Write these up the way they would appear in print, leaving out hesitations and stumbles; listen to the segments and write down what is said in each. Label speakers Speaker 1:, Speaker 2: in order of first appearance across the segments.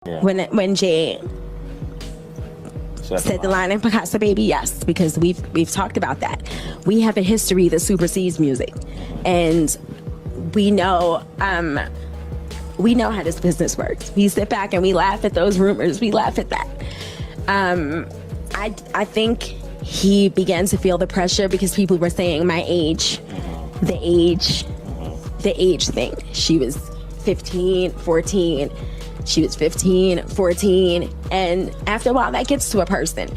Speaker 1: when Jay said the line in Picasso Baby, yes, because we've talked about that. We have a history that supersedes music, and we know how this business works. We sit back and we laugh at those rumors. We laugh at that. I think he began to feel the pressure because people were saying my age, the age thing. She was 15, 14. She was 15, 14. And after a while, that gets to a person.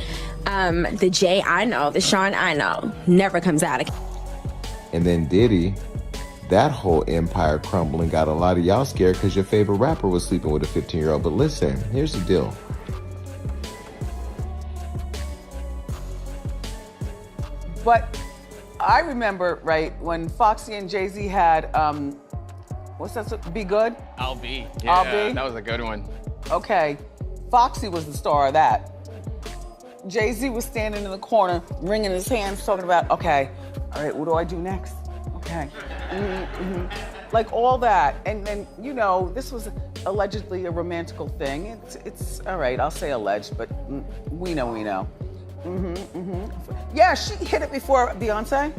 Speaker 1: The Jay I know, the Sean I know, never comes out again.
Speaker 2: And then Diddy, that whole empire crumbling got a lot of y'all scared because your favorite rapper was sleeping with a 15-year-old. But listen, here's the deal.
Speaker 3: But I remember, right, when Foxy and Jay-Z had, what's that, Be Good?
Speaker 4: I'll Be.
Speaker 3: I'll
Speaker 4: Yeah,
Speaker 3: Be?
Speaker 4: that was a good one.
Speaker 3: Okay, Foxy was the star of that. Jay-Z was standing in the corner, wringing his hands, talking about, okay, all right, what do I do next? Okay, like all that. And then, you know, this was allegedly a romantical thing. It's all right, I'll say alleged, but we know. Yeah, she hit it before Beyonce.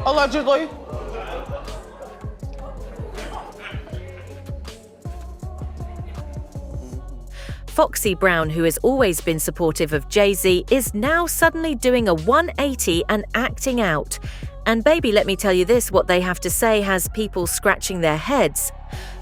Speaker 3: Allegedly.
Speaker 5: Foxy Brown, who has always been supportive of Jay-Z, is now suddenly doing a 180 and acting out. And baby, let me tell you this, what they have to say has people scratching their heads.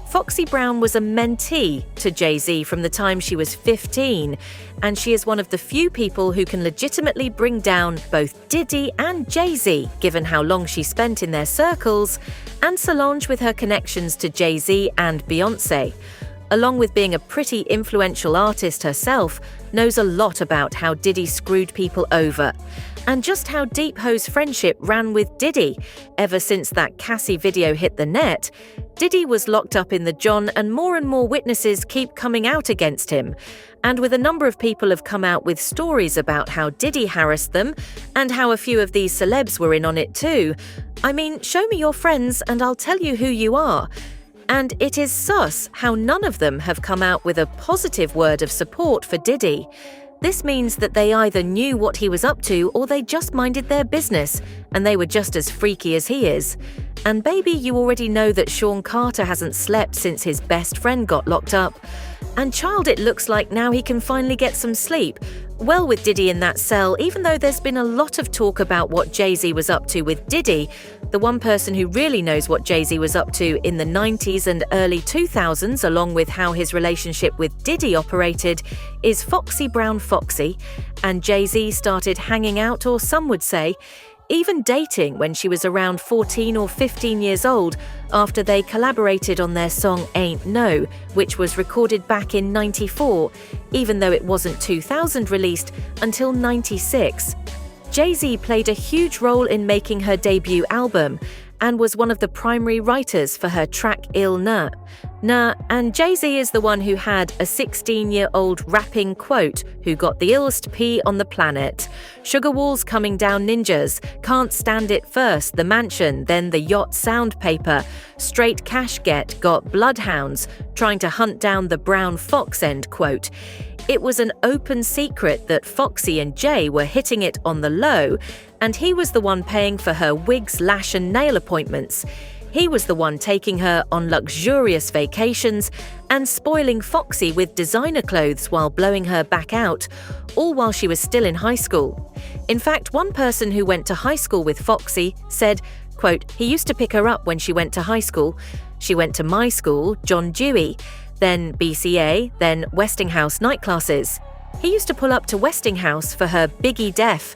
Speaker 5: Foxy Brown was a mentee to Jay-Z from the time she was 15, and she is one of the few people who can legitimately bring down both Diddy and Jay-Z, given how long she spent in their circles, and Solange with her connections to Jay-Z and Beyoncé. Along with being a pretty influential artist herself, knows a lot about how Diddy screwed people over, and just how deep Ho's friendship ran with Diddy. Ever since that Cassie video hit the net, Diddy was locked up in the John, and more witnesses keep coming out against him. And with a number of people have come out with stories about how Diddy harassed them, and how a few of these celebs were in on it too. I mean, show me your friends and I'll tell you who you are. And it is sus how none of them have come out with a positive word of support for Diddy. This means that they either knew what he was up to or they just minded their business, and they were just as freaky as he is. And baby, you already know that Sean Carter hasn't slept since his best friend got locked up. And child, it looks like now he can finally get some sleep. Well, with Diddy in that cell, even though there's been a lot of talk about what Jay-Z was up to with Diddy, the one person who really knows what Jay-Z was up to in the 90s and early 2000s, along with how his relationship with Diddy operated, is Foxy Brown Foxy. And Jay-Z started hanging out, or some would say, even dating, when she was around 14 or 15 years old, after they collaborated on their song Ain't No, which was recorded back in '94, even though it wasn't 2000 released until '96. Jay-Z played a huge role in making her debut album, and was one of the primary writers for her track Il Ne. And Jay-Z is the one who had a 16-year-old rapping quote who got the illest pee on the planet. Sugar walls coming down ninjas, can't stand it first, the mansion, then the yacht sound paper, straight cash get, got bloodhounds, trying to hunt down the brown fox, end quote. It was an open secret that Foxy and Jay were hitting it on the low, and he was the one paying for her wigs, lash and nail appointments. He was the one taking her on luxurious vacations and spoiling Foxy with designer clothes while blowing her back out, all while she was still in high school. In fact, one person who went to high school with Foxy said, quote, he used to pick her up when she went to high school. She went to my school, John Dewey, then BCA, then Westinghouse night classes. He used to pull up to Westinghouse for her Biggie Def.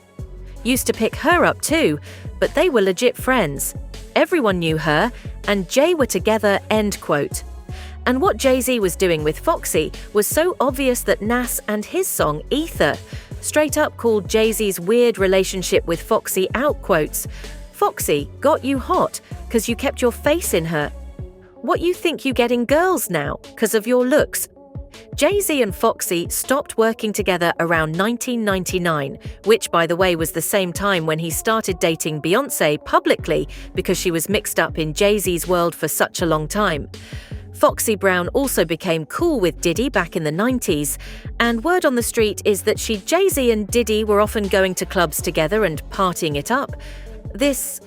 Speaker 5: Used to pick her up too, but they were legit friends. Everyone knew her, and Jay were together, end quote. And what Jay-Z was doing with Foxy was so obvious that Nas and his song Ether straight up called Jay-Z's weird relationship with Foxy out quotes. Foxy got you hot because you kept your face in her. What you think you get in girls now because of your looks? Jay-Z and Foxy stopped working together around 1999, which, by the way, was the same time when he started dating Beyoncé publicly because she was mixed up in Jay-Z's world for such a long time. Foxy Brown also became cool with Diddy back in the 90s, and word on the street is that Jay-Z and Diddy were often going to clubs together and partying it up. This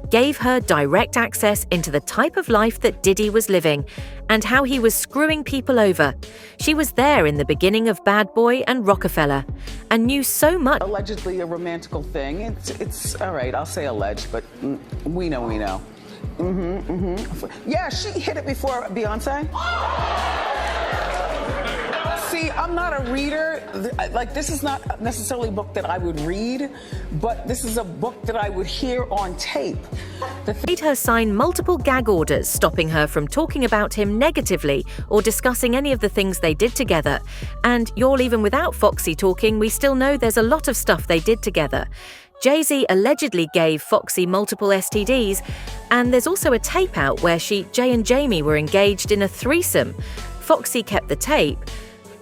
Speaker 5: gave her direct access into the type of life that Diddy was living and how he was screwing people over. She was there in the beginning of Bad Boy and Rockefeller and knew so much.
Speaker 3: Allegedly a romantical thing. It's all right, I'll say alleged, but we know. Yeah, she hit it before Beyonce. See, I'm not a reader. Like, this is not necessarily a book that I would read, but this is a book that I would hear on tape.
Speaker 5: Made her sign multiple gag orders, stopping her from talking about him negatively or discussing any of the things they did together. And even without Foxy talking, we still know there's a lot of stuff they did together. Jay-Z allegedly gave Foxy multiple STDs, and there's also a tape out where Jay and Jamie were engaged in a threesome. Foxy kept the tape,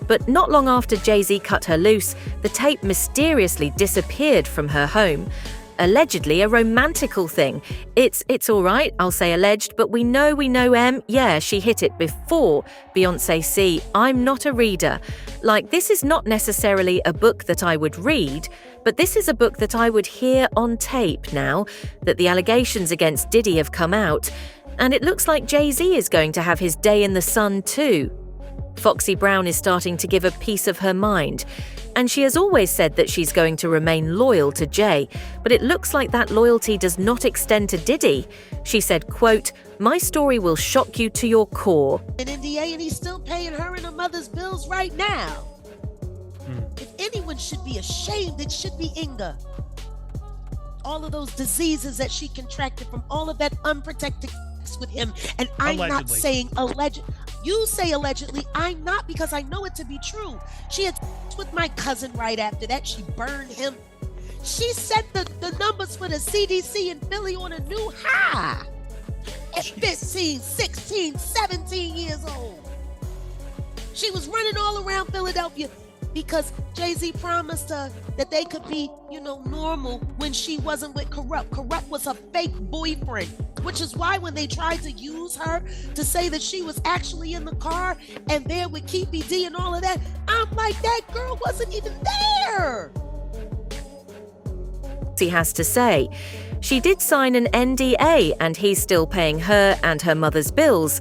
Speaker 5: but not long after Jay-Z cut her loose, the tape mysteriously disappeared from her home. Allegedly a romantical thing. It's all right, I'll say alleged, but we know yeah, she hit it before Beyoncé C. I'm not a reader. Like, this is not necessarily a book that I would read, but this is a book that I would hear on tape now that the allegations against Diddy have come out, and it looks like Jay-Z is going to have his day in the sun too. Foxy Brown is starting to give a piece of her mind, and she has always said that she's going to remain loyal to Jay, but it looks like that loyalty does not extend to Diddy. She said, quote, "My story will shock you to your core."
Speaker 4: In NDA, and he's still paying her and her mother's bills right now. If anyone should be ashamed, it should be Inga. All of those diseases that she contracted from all of that unprotected sex with him, and I'm not saying alleged. You say allegedly, I'm not, because I know it to be true. She had sex with my cousin right after that. She burned him. She set the numbers for the CDC in Philly on a new high at 15, 16, 17 years old. She was running all around Philadelphia because Jay-Z promised her that they could be, normal when she wasn't with Corrupt. Corrupt was a fake boyfriend, which is why when they tried to use her to say that she was actually in the car and there with Keepy D and all of that, I'm like, that girl wasn't even there.
Speaker 5: He has to say, she did sign an NDA and he's still paying her and her mother's bills.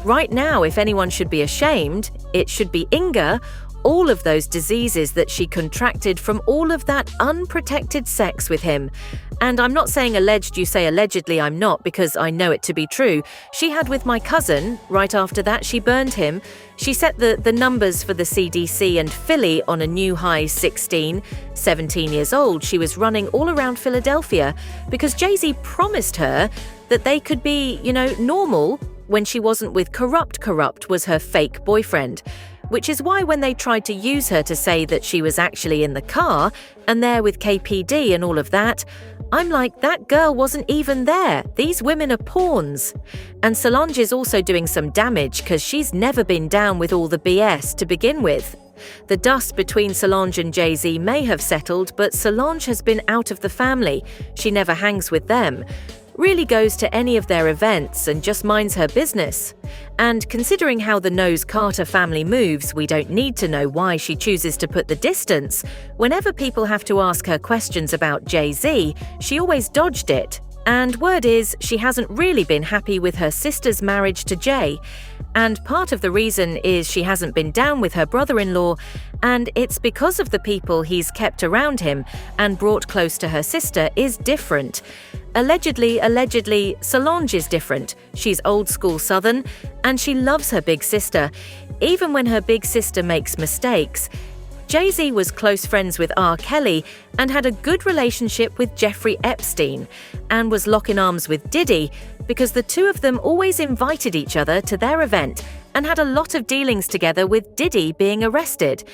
Speaker 5: Right now, if anyone should be ashamed, it should be Inga. All of those diseases that she contracted from all of that unprotected sex with him. And I'm not saying alleged, you say allegedly, I'm not, because I know it to be true. She had with my cousin. Right after that, she burned him. She set the numbers for the CDC and Philly on a new high 16, 17 years old. She was running all around Philadelphia because Jay-Z promised her that they could be, normal when she wasn't with Corrupt. Corrupt was her fake boyfriend. Which is why when they tried to use her to say that she was actually in the car and there with KPD and all of that, I'm like, that girl wasn't even there. These women are pawns. And Solange is also doing some damage because she's never been down with all the BS to begin with. The dust between Solange and Jay-Z may have settled, but Solange has been out of the family. She never hangs with them. Really goes to any of their events and just minds her business. And considering how the Knowles Carter family moves, we don't need to know why she chooses to put the distance. Whenever people have to ask her questions about Jay-Z, she always dodged it. And word is, she hasn't really been happy with her sister's marriage to Jay. And part of the reason is she hasn't been down with her brother-in-law, and it's because of the people he's kept around him and brought close to her sister is different. Allegedly, Solange is different. She's old school Southern, and she loves her big sister, even when her big sister makes mistakes. Jay-Z was close friends with R. Kelly and had a good relationship with Jeffrey Epstein, and was locking arms with Diddy because the two of them always invited each other to their event and had a lot of dealings together with Diddy being arrested.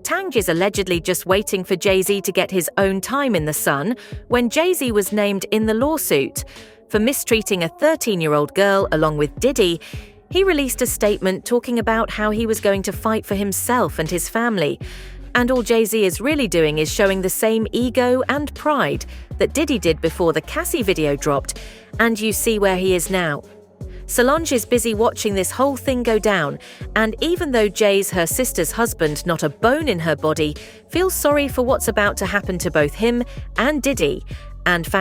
Speaker 5: Tange is allegedly just waiting for Jay-Z to get his own time in the sun when Jay-Z was named in the lawsuit for mistreating a 13-year-old girl along with Diddy. He released a statement talking about how he was going to fight for himself and his family. And all Jay-Z is really doing is showing the same ego and pride that Diddy did before the Cassie video dropped, and you see where he is now. Solange is busy watching this whole thing go down, and even though Jay's her sister's husband, not a bone in her body, feels sorry for what's about to happen to both him and Diddy, and fans